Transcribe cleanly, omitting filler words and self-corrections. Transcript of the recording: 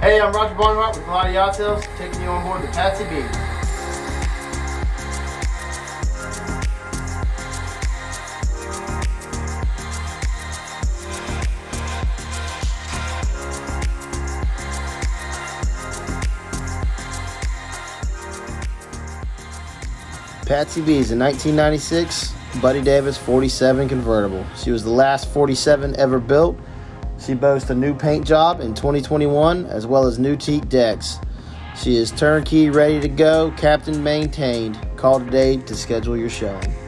Hey, I'm Roger Barnhart with Buddy Yacht Sales, taking you on board the Patsy B. Patsy B is a 1996 Buddy Davis 47 convertible. She was the last 47 ever built. She boasts a new paint job in 2021 as well as new teak decks. She is turnkey, ready to go, captain maintained. Call today to schedule your showing.